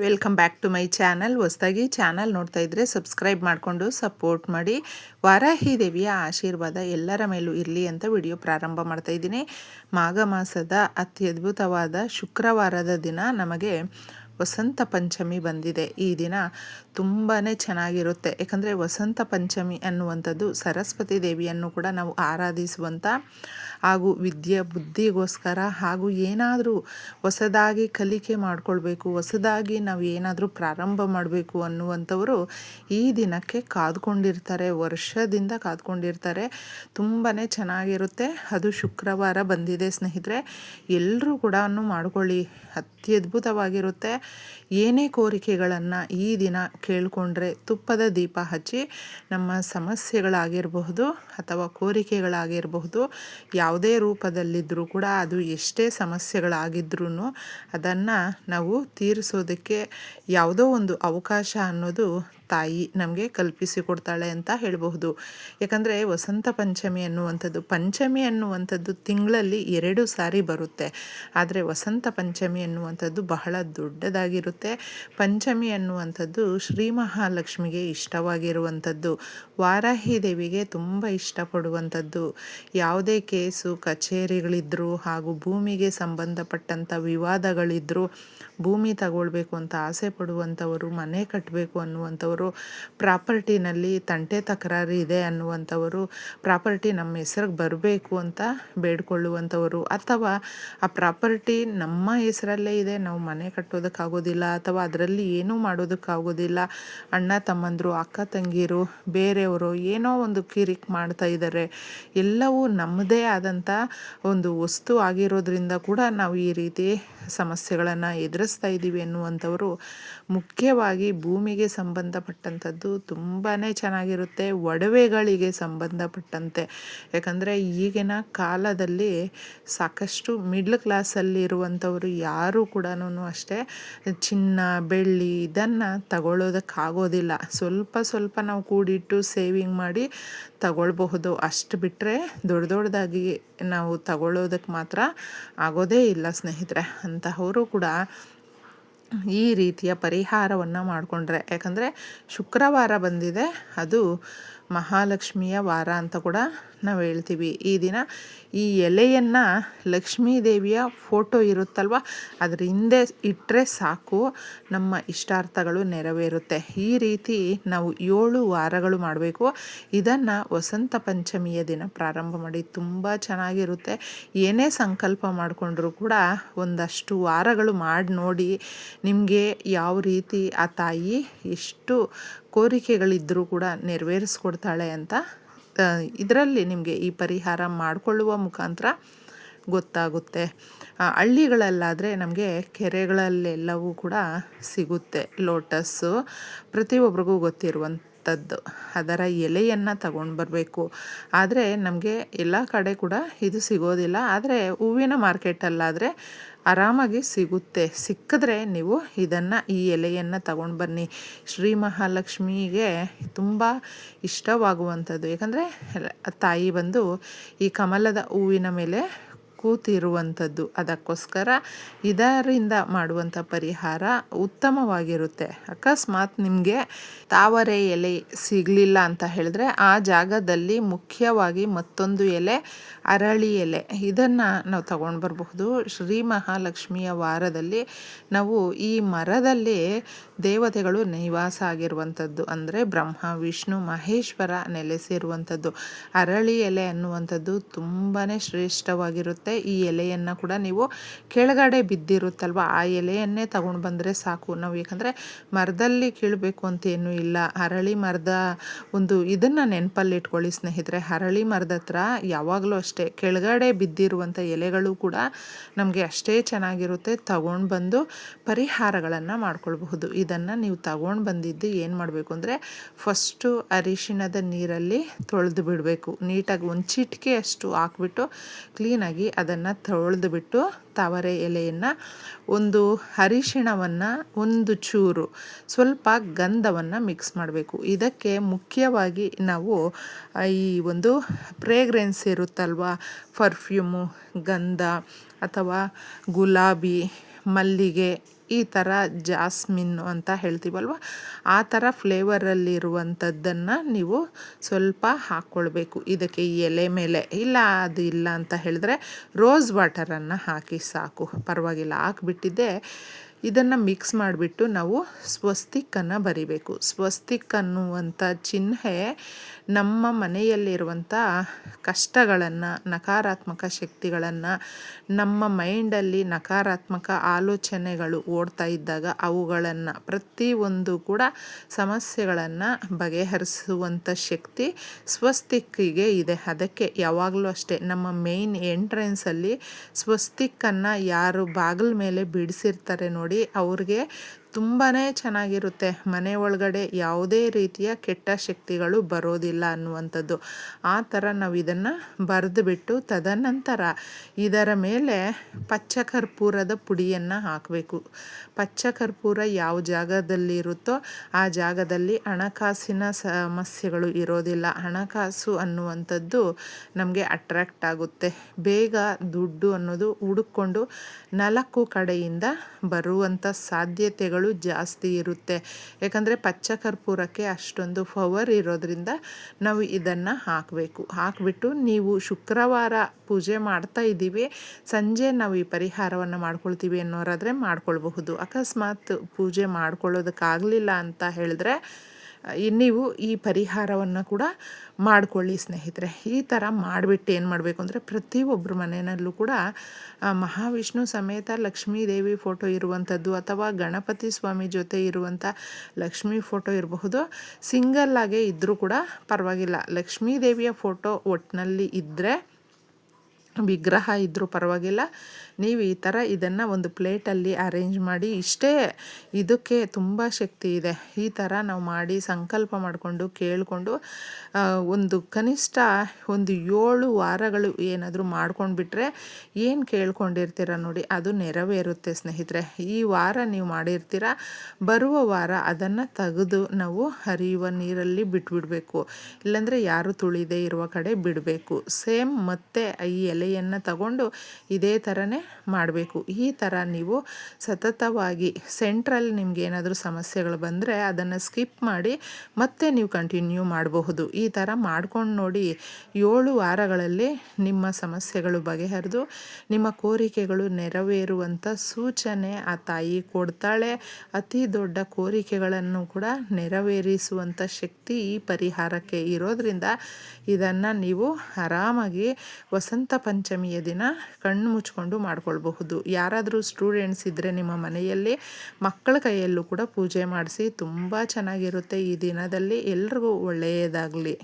Welcome back to my channel. ಹೊಸದಾಗಿ channel ನೋಡ್ತಾ ಇದ್ದರೆ ಸಬ್ಸ್ಕ್ರೈಬ್ ಮಾಡಿಕೊಂಡು ಸಪೋರ್ಟ್ ಮಾಡಿ. ವಾರಾಹಿ ದೇವಿಯ ಆಶೀರ್ವಾದ ಎಲ್ಲರ ಮೇಲೂ ಇರಲಿ ಅಂತ ವಿಡಿಯೋ ಪ್ರಾರಂಭ ಮಾಡ್ತಾ ಇದ್ದೀನಿ. ಮಾಘ ಮಾಸದ ಅತ್ಯದ್ಭುತವಾದ ಶುಕ್ರವಾರದ ದಿನ ನಮಗೆ ವಸಂತ ಪಂಚಮಿ ಬಂದಿದೆ. ಈ ದಿನ ತುಂಬಾ ಚೆನ್ನಾಗಿರುತ್ತೆ. ಯಾಕಂದರೆ ವಸಂತ ಪಂಚಮಿ ಅನ್ನುವಂಥದ್ದು ಸರಸ್ವತಿ ದೇವಿಯನ್ನು ಕೂಡ ನಾವು ಆರಾಧಿಸುವಂಥ ಹಾಗೂ ವಿದ್ಯೆ ಬುದ್ಧಿಗೋಸ್ಕರ ಹಾಗೂ ಏನಾದರೂ ಹೊಸದಾಗಿ ಕಲಿಕೆ ಮಾಡಿಕೊಳ್ಬೇಕು, ಹೊಸದಾಗಿ ನಾವು ಏನಾದರೂ ಪ್ರಾರಂಭ ಮಾಡಬೇಕು ಅನ್ನುವಂಥವರು ಈ ದಿನಕ್ಕೆ ಕಾದ್ಕೊಂಡಿರ್ತಾರೆ, ವರ್ಷದಿಂದ ಕಾದ್ಕೊಂಡಿರ್ತಾರೆ. ತುಂಬಾ ಚೆನ್ನಾಗಿರುತ್ತೆ. ಅದು ಶುಕ್ರವಾರ ಬಂದಿದೆ ಸ್ನೇಹಿತರೆ, ಎಲ್ಲರೂ ಕೂಡ ಮಾಡಿಕೊಳ್ಳಿ, ಅತ್ಯದ್ಭುತವಾಗಿರುತ್ತೆ. ಏನೇ ಕೋರಿಕೆಗಳನ್ನು ಈ ದಿನ ಕೇಳಿಕೊಂಡ್ರೆ ತುಪ್ಪದ ದೀಪ ಹಚ್ಚಿ ನಮ್ಮ ಸಮಸ್ಯೆಗಳಾಗಿರಬಹುದು ಅಥವಾ ಕೋರಿಕೆಗಳಾಗಿರಬಹುದು, ಯಾವುದೇ ರೂಪದಲ್ಲಿದ್ದರೂ ಕೂಡ ಅದು ಎಷ್ಟೇ ಸಮಸ್ಯೆಗಳಾಗಿದ್ರೂ ಅದನ್ನು ನಾವು ತೀರಿಸೋದಕ್ಕೆ ಯಾವುದೋ ಒಂದು ಅವಕಾಶ ಅನ್ನೋದು ತಾಯಿ ನಮಗೆ ಕಲ್ಪಿಸಿಕೊಡ್ತಾಳೆ ಅಂತ ಹೇಳಬಹುದು. ಯಾಕಂದರೆ ವಸಂತ ಪಂಚಮಿ ಅನ್ನುವಂಥದ್ದು ತಿಂಗಳಲ್ಲಿ 2 ಸಾರಿ ಬರುತ್ತೆ. ಆದರೆ ವಸಂತ ಪಂಚಮಿ ಅನ್ನುವಂಥದ್ದು ಬಹಳ ದೊಡ್ಡದಾಗಿರುತ್ತೆ. ಪಂಚಮಿ ಅನ್ನುವಂಥದ್ದು ಶ್ರೀ ಮಹಾಲಕ್ಷ್ಮಿಗೆ ಇಷ್ಟವಾಗಿರುವಂಥದ್ದು, ವಾರಾಹಿ ದೇವಿಗೆ ತುಂಬ ಇಷ್ಟಪಡುವಂಥದ್ದು. ಯಾವುದೇ ಕೇಸು ಕಚೇರಿಗಳಿದ್ದರೂ ಹಾಗೂ ಭೂಮಿಗೆ ಸಂಬಂಧಪಟ್ಟಂಥ ವಿವಾದಗಳಿದ್ದರೂ, ಭೂಮಿ ತಗೊಳ್ಬೇಕು ಅಂತ ಆಸೆ ಪಡುವಂಥವರು, ಮನೆ ಕಟ್ಟಬೇಕು ಅನ್ನುವಂಥವರು, ಪ್ರಾಪರ್ಟಿನಲ್ಲಿ ತಂಟೆ ತಕರಾರು ಇದೆ ಅನ್ನುವಂಥವರು, ಪ್ರಾಪರ್ಟಿ ನಮ್ಮ ಹೆಸರಿಗೆ ಬರಬೇಕು ಅಂತ ಬೇಡ್ಕೊಳ್ಳುವಂಥವರು, ಅಥವಾ ಆ ಪ್ರಾಪರ್ಟಿ ನಮ್ಮ ಹೆಸರಲ್ಲೇ ಇದೆ, ನಾವು ಮನೆ ಕಟ್ಟೋದಕ್ಕಾಗೋದಿಲ್ಲ ಅಥವಾ ಅದರಲ್ಲಿ ಏನೂ ಮಾಡೋದಕ್ಕಾಗೋದಿಲ್ಲ, ಅಣ್ಣ ತಮ್ಮಂದರು ಅಕ್ಕ ತಂಗಿರು ಬೇರೆಯವರು ಏನೋ ಒಂದು ಕಿರಿಕ್ ಮಾಡ್ತಾ ಇದ್ದಾರೆ, ಎಲ್ಲವೂ ನಮ್ಮದೇ ಆದಂಥ ಒಂದು ವಸ್ತು ಆಗಿರೋದ್ರಿಂದ ಕೂಡ ನಾವು ಈ ರೀತಿ ಸಮಸ್ಯೆಗಳನ್ನು ಎದುರಿಸ್ತಾ ಇದ್ದೀವಿ ಅನ್ನುವಂಥವರು, ಮುಖ್ಯವಾಗಿ ಭೂಮಿಗೆ ಸಂಬಂಧಪಟ್ಟಂಥದ್ದು ತುಂಬಾ ಚೆನ್ನಾಗಿರುತ್ತೆ. ಒಡವೆಗಳಿಗೆ ಸಂಬಂಧಪಟ್ಟಂತೆ, ಯಾಕಂದರೆ ಈಗಿನ ಕಾಲದಲ್ಲಿ ಸಾಕಷ್ಟು ಮಿಡ್ಲ್ ಕ್ಲಾಸಲ್ಲಿ ಇರುವಂಥವರು ಯಾರೂ ಕೂಡ ಅಷ್ಟೇ ಚಿನ್ನ ಬೆಳ್ಳಿ ಇದನ್ನು ತಗೊಳ್ಳೋದಕ್ಕಾಗೋದಿಲ್ಲ. ಸ್ವಲ್ಪ ನಾವು ಕೂಡಿಟ್ಟು ಸೇವಿಂಗ್ ಮಾಡಿ ತಗೊಳ್ಬಹುದು. ಅಷ್ಟು ಬಿಟ್ಟರೆ ದೊಡ್ಡದಾಗಿ ನಾವು ತಗೊಳ್ಳೋದಕ್ಕೆ ಮಾತ್ರ ಆಗೋದೇ ಇಲ್ಲ ಸ್ನೇಹಿತರೆ. ಅಂತಹವರು ಕೂಡ ಈ ರೀತಿಯ ಪರಿಹಾರವನ್ನು ಮಾಡಿಕೊಂಡ್ರೆ, ಯಾಕಂದರೆ ಶುಕ್ರವಾರ ಬಂದಿದೆ, ಅದು ಮಹಾಲಕ್ಷ್ಮಿಯ ವಾರ ಅಂತ ಕೂಡ ನಾವು ಹೇಳ್ತೀವಿ. ಈ ದಿನ ಈ ಎಲೆಯನ್ನು ಲಕ್ಷ್ಮೀ ದೇವಿಯ ಫೋಟೋ ಇರುತ್ತಲ್ವ ಅದ್ರ ಹಿಂದೆ ಇಟ್ಟರೆ ಸಾಕು, ನಮ್ಮ ಇಷ್ಟಾರ್ಥಗಳು ನೆರವೇರುತ್ತೆ. ಈ ರೀತಿ ನಾವು 7 ವಾರಗಳು ಮಾಡಬೇಕು. ಇದನ್ನು ವಸಂತ ಪಂಚಮಿಯ ದಿನ ಪ್ರಾರಂಭ ಮಾಡಿ, ತುಂಬ ಚೆನ್ನಾಗಿರುತ್ತೆ. ಏನೇ ಸಂಕಲ್ಪ ಮಾಡಿಕೊಂಡ್ರೂ ಕೂಡ ಒಂದಷ್ಟು ವಾರಗಳು ಮಾಡಿ ನೋಡಿ, ನಿಮಗೆ ಯಾವ ರೀತಿ ಆ ತಾಯಿ ಎಷ್ಟು ಕೋರಿಕೆಗಳಿದ್ದರೂ ಕೂಡ ನೆರವೇರಿಸ್ಕೊಡ್ತಾಳೆ ಅಂತ ಇದರಲ್ಲಿ ನಿಮಗೆ ಈ ಪರಿಹಾರ ಮಾಡಿಕೊಳ್ಳುವ ಮುಖಾಂತರ ಗೊತ್ತಾಗುತ್ತೆ. ಹಳ್ಳಿಗಳಲ್ಲಾದರೆ ನಮಗೆ ಕೆರೆಗಳಲ್ಲೆಲ್ಲವೂ ಕೂಡ ಸಿಗುತ್ತೆ ಲೋಟಸ್ಸು, ಪ್ರತಿಯೊಬ್ಬರಿಗೂ ಗೊತ್ತಿರುವಂಥದ್ದು. ಅದರ ಎಲೆಯನ್ನು ತಗೊಂಡು ಬರಬೇಕು. ಆದರೆ ನಮಗೆ ಎಲ್ಲ ಕಡೆ ಕೂಡ ಇದು ಸಿಗೋದಿಲ್ಲ. ಆದರೆ ಹೂವಿನ ಮಾರ್ಕೆಟಲ್ಲಾದರೆ ಆರಾಮಾಗಿ ಸಿಗುತ್ತೆ. ಸಿಕ್ಕಿದ್ರೆ ನೀವು ಈ ಎಲೆಯನ್ನು ತಗೊಂಡು ಬನ್ನಿ. ಶ್ರೀ ಮಹಾಲಕ್ಷ್ಮಿಗೆ ತುಂಬ ಇಷ್ಟವಾಗುವಂಥದ್ದು. ಯಾಕಂದರೆ ತಾಯಿ ಬಂದು ಈ ಕಮಲದ ಹೂವಿನ ಮೇಲೆ ಕೂತಿರುವಂಥದ್ದು. ಅದಕ್ಕೋಸ್ಕರ ಇದರಿಂದ ಮಾಡುವಂಥ ಪರಿಹಾರ ಉತ್ತಮವಾಗಿರುತ್ತೆ. ಅಕಸ್ಮಾತ್ ನಿಮಗೆ ತಾವರೆ ಎಲೆ ಸಿಗಲಿಲ್ಲ ಅಂತ ಹೇಳಿದ್ರೆ, ಆ ಜಾಗದಲ್ಲಿ ಮುಖ್ಯವಾಗಿ ಮತ್ತೊಂದು ಎಲೆ, ಅರಳಿ ಎಲೆ, ಇದನ್ನು ನಾವು ತಗೊಂಡು ಬರಬಹುದು. ಶ್ರೀ ಮಹಾಲಕ್ಷ್ಮಿಯ ವಾರದಲ್ಲಿ ನಾವು ಈ ಮರದಲ್ಲಿ ದೇವತೆಗಳು ನಿವಾಸ ಆಗಿರುವಂಥದ್ದು, ಅಂದರೆ ಬ್ರಹ್ಮ ವಿಷ್ಣು ಮಹೇಶ್ವರ ನೆಲೆಸಿರುವಂಥದ್ದು. ಅರಳಿ ಎಲೆ ಅನ್ನುವಂಥದ್ದು ತುಂಬಾ ಶ್ರೇಷ್ಠವಾಗಿರುತ್ತೆ. ಈ ಎಲೆಯನ್ನು ಕೂಡ ನೀವು ಕೆಳಗಡೆ ಬಿದ್ದಿರುತ್ತಲ್ವ ಆ ಎಲೆಯನ್ನೇ ತಗೊಂಡು ಬಂದರೆ ಸಾಕು ನಾವು. ಯಾಕಂದರೆ ಮರದಲ್ಲಿ ಕೀಳಬೇಕು ಅಂತೇನೂ ಇಲ್ಲ. ಅರಳಿ ಮರದ ಒಂದು ಇದನ್ನು ನೆನಪಲ್ಲಿ ಇಟ್ಕೊಳ್ಳಿ ಸ್ನೇಹಿತರೆ. ಅರಳಿ ಮರದ ಹತ್ರ ಯಾವಾಗಲೂ ಅಷ್ಟೇ ಕೆಳಗಡೆ ಬಿದ್ದಿರುವಂಥ ಎಲೆಗಳು ಕೂಡ ನಮಗೆ ಅಷ್ಟೇ ಚೆನ್ನಾಗಿರುತ್ತೆ. ತಗೊಂಡು ಬಂದು ಪರಿಹಾರಗಳನ್ನು ಮಾಡ್ಕೊಳ್ಬಹುದು. ಇದನ್ನು ನೀವು ತಗೊಂಡು ಬಂದಿದ್ದು ಏನು ಮಾಡಬೇಕು ಅಂದರೆ, ಫಸ್ಟು ಅರಿಶಿಣದ ನೀರಲ್ಲಿ ತೊಳೆದು ಬಿಡಬೇಕು. ನೀಟಾಗಿ ಒಂದು ಚಿಟಿಕೆ ಅಷ್ಟು ಹಾಕ್ಬಿಟ್ಟು ಕ್ಲೀನಾಗಿ ಅದನ್ನು ತೊಳೆದು ಬಿಟ್ಟು, ತಾವರೆ ಎಲೆಯನ್ನು, ಒಂದು ಅರಿಶಿಣವನ್ನು, ಒಂದು ಚೂರು ಸ್ವಲ್ಪ ಗಂಧವನ್ನು ಮಿಕ್ಸ್ ಮಾಡಬೇಕು. ಇದಕ್ಕೆ ಮುಖ್ಯವಾಗಿ ನಾವು ಈ ಒಂದು ಫ್ರೇಗ್ರೆನ್ಸ್ ಇರುತ್ತಲ್ವ, ಪರ್ಫ್ಯೂಮು, ಗಂಧ ಅಥವಾ ಗುಲಾಬಿ, ಮಲ್ಲಿಗೆ ಈ ಥರ ಜಾಸ್ಮಿನ್ನು ಅಂತ ಹೇಳ್ತೀವಲ್ವ, ಆ ಥರ ಫ್ಲೇವರಲ್ಲಿರುವಂಥದ್ದನ್ನು ನೀವು ಸ್ವಲ್ಪ ಹಾಕ್ಕೊಳ್ಬೇಕು ಇದಕ್ಕೆ ಈ ಎಲೆ ಮೇಲೆ. ಇಲ್ಲ ಅದು ಇಲ್ಲ ಅಂತ ಹೇಳಿದ್ರೆ ರೋಸ್ ವಾಟರನ್ನು ಹಾಕಿ ಸಾಕು, ಪರವಾಗಿಲ್ಲ. ಹಾಕ್ಬಿಟ್ಟಿದ್ದೆ ಇದನ್ನು ಮಿಕ್ಸ್ ಮಾಡಿಬಿಟ್ಟು ನಾವು ಸ್ವಸ್ತಿಕ್ಕನ್ನು ಬರಿಬೇಕು. ಸ್ವಸ್ತಿಕ್ ಅನ್ನುವಂಥ ಚಿಹ್ನೆ ನಮ್ಮ ಮನೆಯಲ್ಲಿರುವಂಥ ಕಷ್ಟಗಳನ್ನು, ನಕಾರಾತ್ಮಕ ಶಕ್ತಿಗಳನ್ನು, ನಮ್ಮ ಮೈಂಡಲ್ಲಿ ನಕಾರಾತ್ಮಕ ಆಲೋಚನೆಗಳು ಓಡ್ತಾ ಇದ್ದಾಗ ಅವುಗಳನ್ನು ಪ್ರತಿಯೊಂದು ಕೂಡ ಸಮಸ್ಯೆಗಳನ್ನು ಬಗೆಹರಿಸುವಂಥ ಶಕ್ತಿ ಸ್ವಸ್ತಿಕ್ಕಿಗೆ ಇದೆ. ಅದಕ್ಕೆ ಯಾವಾಗಲೂ ಅಷ್ಟೇ ನಮ್ಮ ಮೇಯ್ನ್ ಎಂಟ್ರೆನ್ಸಲ್ಲಿ ಸ್ವಸ್ತಿಕ್ಕನ್ನು ಯಾರು ಬಾಗಿಲ ಮೇಲೆ ಬಿಡಿಸಿರ್ತಾರೆ ನೋಡಿ, ಅವ್ರಿಗೆ ತುಂಬಾ ಚೆನ್ನಾಗಿರುತ್ತೆ. ಮನೆ ಒಳಗಡೆ ಯಾವುದೇ ರೀತಿಯ ಕೆಟ್ಟ ಶಕ್ತಿಗಳು ಬರೋದಿಲ್ಲ ಅನ್ನುವಂಥದ್ದು. ಆ ಥರ ನಾವು ಇದನ್ನು ಬರೆದುಬಿಟ್ಟು ತದನಂತರ ಇದರ ಮೇಲೆ ಪಚ್ಚ ಕರ್ಪೂರದ ಪುಡಿಯನ್ನು ಹಾಕಬೇಕು. ಪಚ್ಚ ಕರ್ಪೂರ ಯಾವ ಜಾಗದಲ್ಲಿ ಇರುತ್ತೋ ಆ ಜಾಗದಲ್ಲಿ ಹಣಕಾಸಿನ ಸಮಸ್ಯೆಗಳು ಇರೋದಿಲ್ಲ. ಹಣಕಾಸು ಅನ್ನುವಂಥದ್ದು ನಮಗೆ ಅಟ್ರ್ಯಾಕ್ಟ್ ಆಗುತ್ತೆ. ಬೇಗ ದುಡ್ಡು ಅನ್ನೋದು ಹುಡುಕೊಂಡು 4 ಕಡೆಯಿಂದ ಬರುವಂಥ ಸಾಧ್ಯತೆಗಳು ಜಾಸ್ತಿ ಇರುತ್ತೆ. ಯಾಕಂದರೆ ಪಚ್ಚ ಕರ್ಪೂರಕ್ಕೆ ಅಷ್ಟೊಂದು ಪವರ್ ಇರೋದ್ರಿಂದ ನಾವು ಇದನ್ನು ಹಾಕಬೇಕು. ಹಾಕಿಬಿಟ್ಟು ನೀವು ಶುಕ್ರವಾರ ಪೂಜೆ ಮಾಡ್ತಾ ಇದ್ದೀವಿ, ಸಂಜೆ ನಾವು ಈ ಪರಿಹಾರವನ್ನು ಮಾಡ್ಕೊಳ್ತೀವಿ ಅನ್ನೋರಾದರೆ ಮಾಡ್ಕೊಳ್ಬಹುದು. ಅಕಸ್ಮಾತ್ ಪೂಜೆ ಮಾಡ್ಕೊಳ್ಳೋದಕ್ಕಾಗಲಿಲ್ಲ ಅಂತ ಹೇಳಿದ್ರೆ ನೀವು ಈ ಪರಿಹಾರವನ್ನು ಕೂಡ ಮಾಡ್ಕೊಳ್ಳಿ ಸ್ನೇಹಿತರೆ. ಈ ಥರ ಮಾಡಿಬಿಟ್ಟು ಏನು ಮಾಡಬೇಕು ಅಂದರೆ ಪ್ರತಿಯೊಬ್ಬರ ಮನೆಯಲ್ಲೂ ಕೂಡ ಮಹಾವಿಷ್ಣು ಸಮೇತ ಲಕ್ಷ್ಮೀ ದೇವಿ ಫೋಟೋ ಇರುವಂಥದ್ದು ಅಥವಾ ಗಣಪತಿ ಸ್ವಾಮಿ ಜೊತೆ ಇರುವಂಥ ಲಕ್ಷ್ಮೀ ಫೋಟೋ ಇರಬಹುದು. ಸಿಂಗಲ್ಲಾಗೆ ಇದ್ದರೂ ಕೂಡ ಪರವಾಗಿಲ್ಲ. ಲಕ್ಷ್ಮೀ ದೇವಿಯ ಫೋಟೋ ಒಟ್ಟಿನಲ್ಲಿ ಇದ್ದರೆ, ವಿಗ್ರಹ ಇದ್ದರೂ ಪರವಾಗಿಲ್ಲ, ನೀವು ಈ ಥರ ಇದನ್ನು ಒಂದು ಪ್ಲೇಟಲ್ಲಿ ಅರೇಂಜ್ ಮಾಡಿ. ಇಷ್ಟೇ, ಇದಕ್ಕೆ ತುಂಬ ಶಕ್ತಿ ಇದೆ. ಈ ಥರ ನಾವು ಮಾಡಿ ಸಂಕಲ್ಪ ಮಾಡಿಕೊಂಡು ಕೇಳಿಕೊಂಡು ಒಂದು ಕನಿಷ್ಠ ಒಂದು 7 ವಾರಗಳು ಏನಾದರೂ ಮಾಡ್ಕೊಂಡ್ಬಿಟ್ರೆ ಏನು ಕೇಳ್ಕೊಂಡಿರ್ತೀರ ನೋಡಿ ಅದು ನೆರವೇರುತ್ತೆ ಸ್ನೇಹಿತರೆ. ಈ ವಾರ ನೀವು ಮಾಡಿರ್ತೀರ, ಬರುವ ವಾರ ಅದನ್ನು ತೆಗೆದು ನಾವು ಹರಿಯುವ ನೀರಲ್ಲಿ ಬಿಟ್ಬಿಡಬೇಕು. ಇಲ್ಲಾಂದರೆ ಯಾರು ತುಳಿದೇ ಇರುವ ಕಡೆ ಬಿಡಬೇಕು. ಸೇಮ್ ಮತ್ತೆ ಈ ಎಲೆಯನ್ನು ತಗೊಂಡು ಇದೇ ಥರನೇ ಮಾಡಬೇಕು. ಈ ಥರ ನೀವು ಸತತವಾಗಿ ಸೆಂಟ್ರಲ್ಲಿ ನಿಮ್ಗೆ ಏನಾದರೂ ಸಮಸ್ಯೆಗಳು ಬಂದರೆ ಅದನ್ನು ಸ್ಕಿಪ್ ಮಾಡಿ ಮತ್ತೆ ನೀವು ಕಂಟಿನ್ಯೂ ಮಾಡಬಹುದು. ಈ ಥರ ಮಾಡ್ಕೊಂಡು ನೋಡಿ, 7 ವಾರಗಳಲ್ಲಿ ನಿಮ್ಮ ಸಮಸ್ಯೆಗಳು ಬಗೆಹರಿದು ನಿಮ್ಮ ಕೋರಿಕೆಗಳು ನೆರವೇರುವಂಥ ಸೂಚನೆ ಆ ತಾಯಿ ಕೊಡ್ತಾಳೆ. ಅತಿ ದೊಡ್ಡ ಕೋರಿಕೆಗಳನ್ನು ಕೂಡ ನೆರವೇರಿಸುವಂಥ ಶಕ್ತಿ ಈ ಪರಿಹಾರಕ್ಕೆ ಇರೋದ್ರಿಂದ ಇದನ್ನು ನೀವು ಆರಾಮಾಗಿ ವಸಂತ ಪಂಚಮಿಯ ದಿನ ಕಣ್ಣು ಮುಚ್ಕೊಂಡು ಮಾಡ್ಕೊಳ್ಬಹುದು. ಯಾರಾದರೂ ಸ್ಟೂಡೆಂಟ್ಸ್ ಇದ್ದರೆ ನಿಮ್ಮ ಮನೆಯಲ್ಲಿ ಮಕ್ಕಳ ಕೈಯಲ್ಲೂ ಕೂಡ ಪೂಜೆ ಮಾಡಿಸಿ, ತುಂಬ ಚೆನ್ನಾಗಿರುತ್ತೆ ಈ ದಿನದಲ್ಲಿ. ಎಲ್ರಿಗೂ ಒಳ್ಳೆಯದಾಗಲಿ.